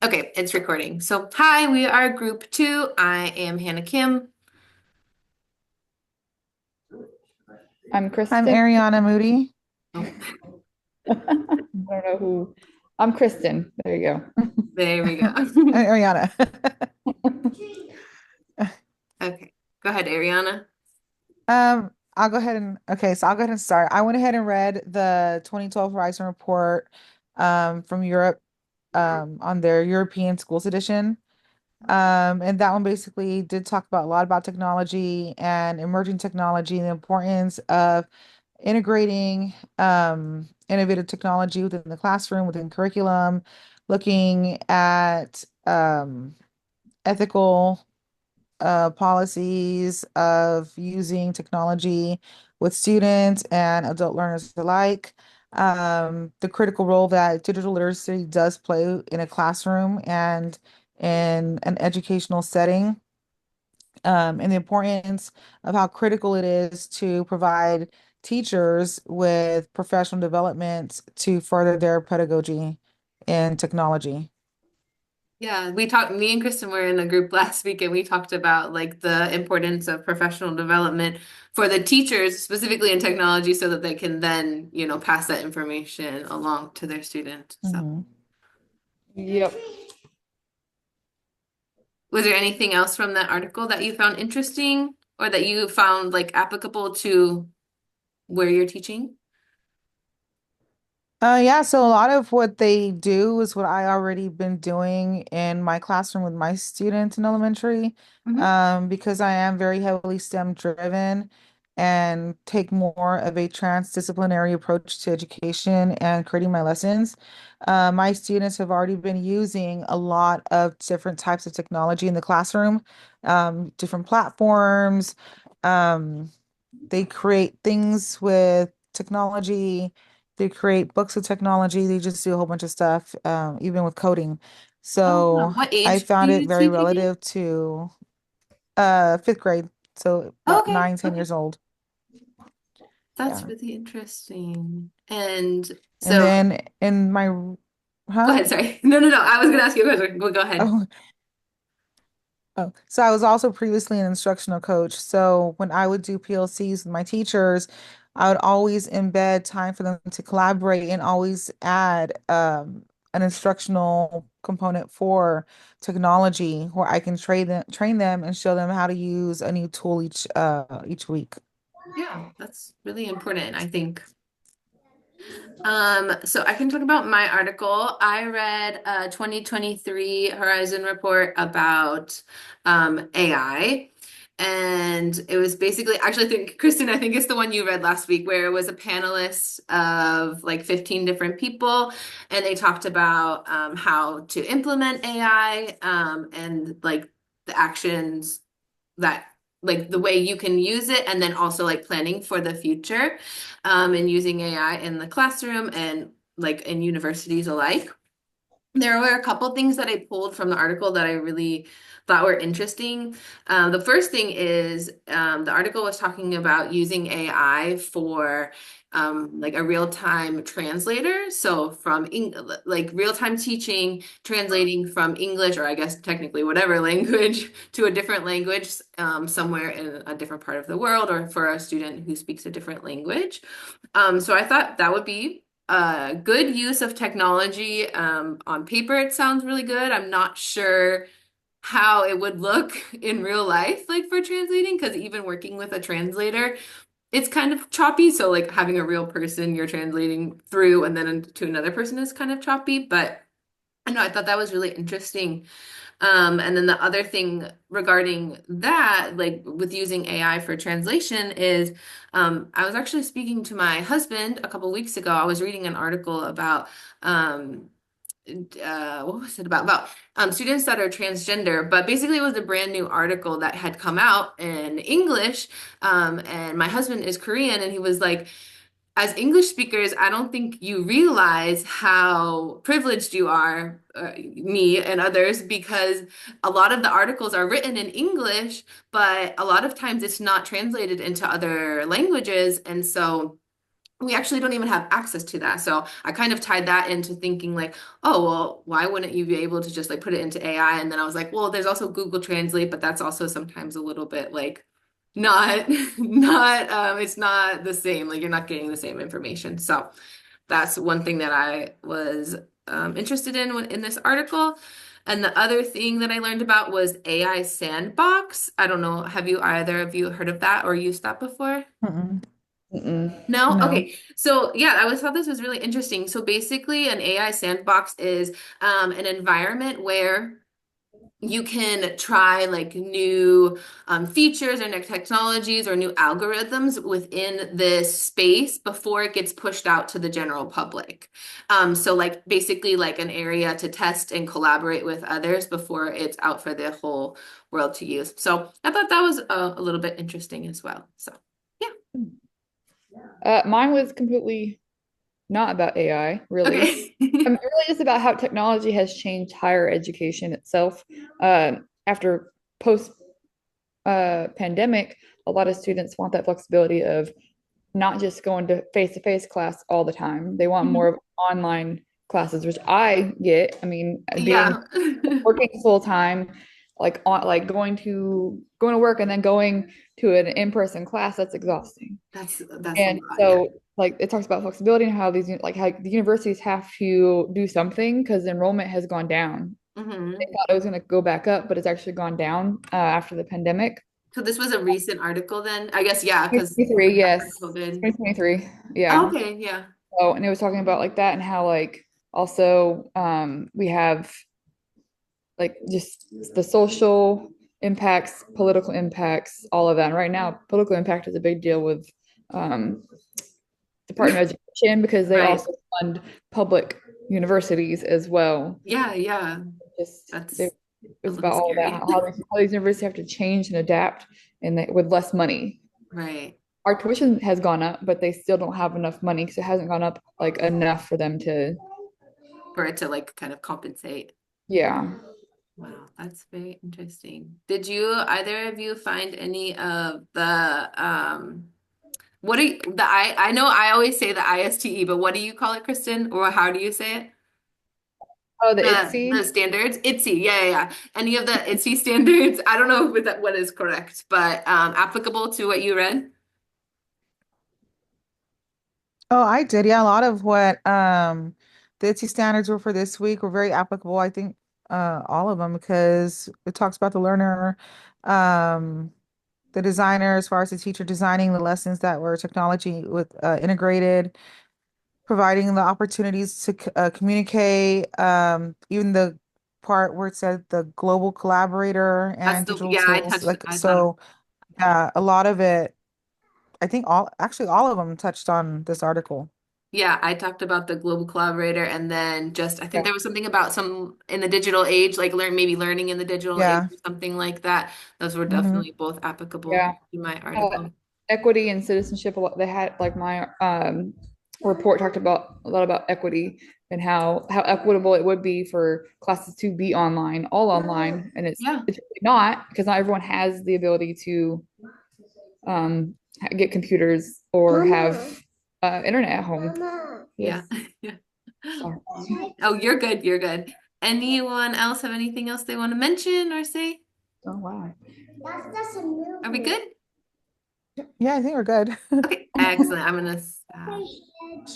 Okay, it's recording. So, hi, we are group two. I am Hannah Kim. I'm I'm Kristen. Ariana Moody. Oh, I don't know who. I'm Kristen. There you there we I'm go. Ariana. go. Okay, go ahead, Ariana. I'll go ahead and so I'll go ahead and start. I went ahead and read the 2012 Horizon Report from Europe on their European Schools Edition. And that one basically did talk about a lot about technology and emerging technology and the importance of integrating innovative technology within the classroom, within curriculum, looking at ethical policies of using technology with students and adult learners alike. The critical role that digital literacy does play in a classroom and in an educational setting, and the importance of how critical it is to provide teachers with professional development to further their pedagogy in technology. Yeah, me and Kristen were in a group last week and we talked about like the importance of professional development for the teachers, specifically in technology, so that they can then, pass that information along to their students. So, Mhm. Yep. was there anything else from that article that you found interesting or that you found like applicable to where you're teaching? Yeah, so a lot of what they do is what I already been doing in my classroom with my students in elementary, Hmm. because I am very heavily STEM driven and take more of a transdisciplinary approach to education and creating my lessons. My students have already been using a lot of different types of technology in the classroom, different platforms. Um, they create things with technology. They create books with technology. They just do a whole bunch of stuff, even with coding. Oh, wow. So What I age do found it you very teach again? relative to fifth grade, so Oh, about okay. 9, 10 Okay. years old. That's Yeah. really interesting. And And so, then in my, go huh? ahead. Sorry. No, no, no. I was going to ask you a question. Go ahead. Oh, oh, so I was also previously an instructional coach. So when I would do PLCs with my teachers, I would always embed time for them to collaborate and always add an instructional component for technology where I can train them and show them how to use a new tool each week. Yeah, that's really important, I think. So I can talk about my article. I read a 2023 Horizon report about AI. And it was basically, actually, I think, Kristen, I think it's the one you read last week, where it was a panelist of like 15 different people, and they talked about how to implement AI and like the actions that like the way you can use it and then also like planning for the future and using AI in the classroom and like in universities alike. There were a couple things that I pulled from the article that I really thought were interesting. The first thing is the article was talking about using AI for like a real-time translator. So like real-time teaching, translating from English, or I guess technically whatever language, to a different language somewhere in a different part of the world, or for a student who speaks a different language. So I thought that would be good use of technology. On paper, it sounds really good. I'm not sure how it would look in real life, like for translating, because even working with a translator, it's kind of choppy. So, like having a real person you're translating through and then to another person is kind of choppy. But I know I thought that was really interesting. And then the other thing regarding that, like with using AI for translation, is I was actually speaking to my husband a couple weeks ago. I was reading an article about what was it about? About students that are transgender, but basically it was a brand new article that had come out in English. And my husband is Korean, and he was like, as English speakers, I don't think you realize how privileged you are, me and others, because a lot of the articles are written in English, but a lot of times it's not translated into other languages. And so we actually don't even have access to that. So I kind of tied that into thinking like, oh, well, why wouldn't you be able to just like put it into AI? And then I was like, well, there's also Google Translate, but that's also sometimes a little bit like not not it's not the same. Like you're not getting the same information. So that's one thing that I was interested in this article. And the other thing that I learned about was AI Sandbox. I don't know, have you either of you heard of that or used that before? Mm-mm. Mm-mm. No? No. Okay. So yeah, I always thought this was really interesting. So basically, an AI sandbox is an environment where you can try like new features or new technologies or new algorithms within this space before it gets pushed out to the general public. So like basically like an area to test and collaborate with others before it's out for the whole world to use. So I thought that was a little bit interesting as well. So yeah. Mine was completely not about AI, really. Okay. It really is about how technology has changed higher education itself. After post pandemic, a lot of students want that flexibility of not just going to face-to-face class all the time. They want more of online classes, which I get. I mean, being Yeah. working full time, like going to work and then going to an in-person class, that's exhausting. That's a And lot, yeah. so like it talks about flexibility and how like how the universities have to do something because enrollment has gone down. They Hmm. thought it was going to go back up, but it's actually gone down after the pandemic. So this was a recent article then? I guess, yeah, because 2023, after yes. COVID. 2023. Yeah. Okay, yeah. So, and it was talking about like that and how like also we have like just the social impacts, political impacts, all of that. And right now, political impact is a big deal with um, Department of Education because they Right. also fund public universities as well. Yeah, yeah. Just That's a it's little about all of that, scary. how these universities have to change and adapt and with less money. Right. Our tuition has gone up, but they still don't have enough money because it hasn't gone up like enough for them to, For it to like kind of compensate. yeah. Wow, that's very interesting. Did you either of you find any of the what are you, the I know I always say the ISTE, but what do you call it, Kristen? Or how do you say it? Oh, the The ITSE. standards, ITSE, yeah. Any of the ITSE standards, I don't know if that what is correct, but applicable to what you read. Oh, I did. Yeah, a lot of what the ITSE standards were for this week were very applicable. I think all of them because it talks about the learner, um, the designer, as far as the teacher designing the lessons that were technology with integrated, providing the opportunities to communicate, even the part where it said the global collaborator That's and the digital yeah, tools. Like I thought of so, yeah, a lot of it. I think all of them touched on this article. yeah, I talked about the global collaborator and then just I think Yeah. there was something about some in the digital age, like maybe learning in the digital age Yeah. or something like that. Those were Hmm. definitely both applicable Yeah. to my Uh, article. Equity and citizenship, a lot they had like my report talked about a lot about equity and how equitable it would be for classes to be online, all online, and Yeah. it's really not because not everyone has the ability to get computers or have internet at home. Yeah. Yes. Yeah. Sorry. Oh, you're good. You're good. Anyone else have anything else they want to mention or say? Oh wow. Are we good? Yeah, I think we're good. Okay, excellent. I'm gonna stop.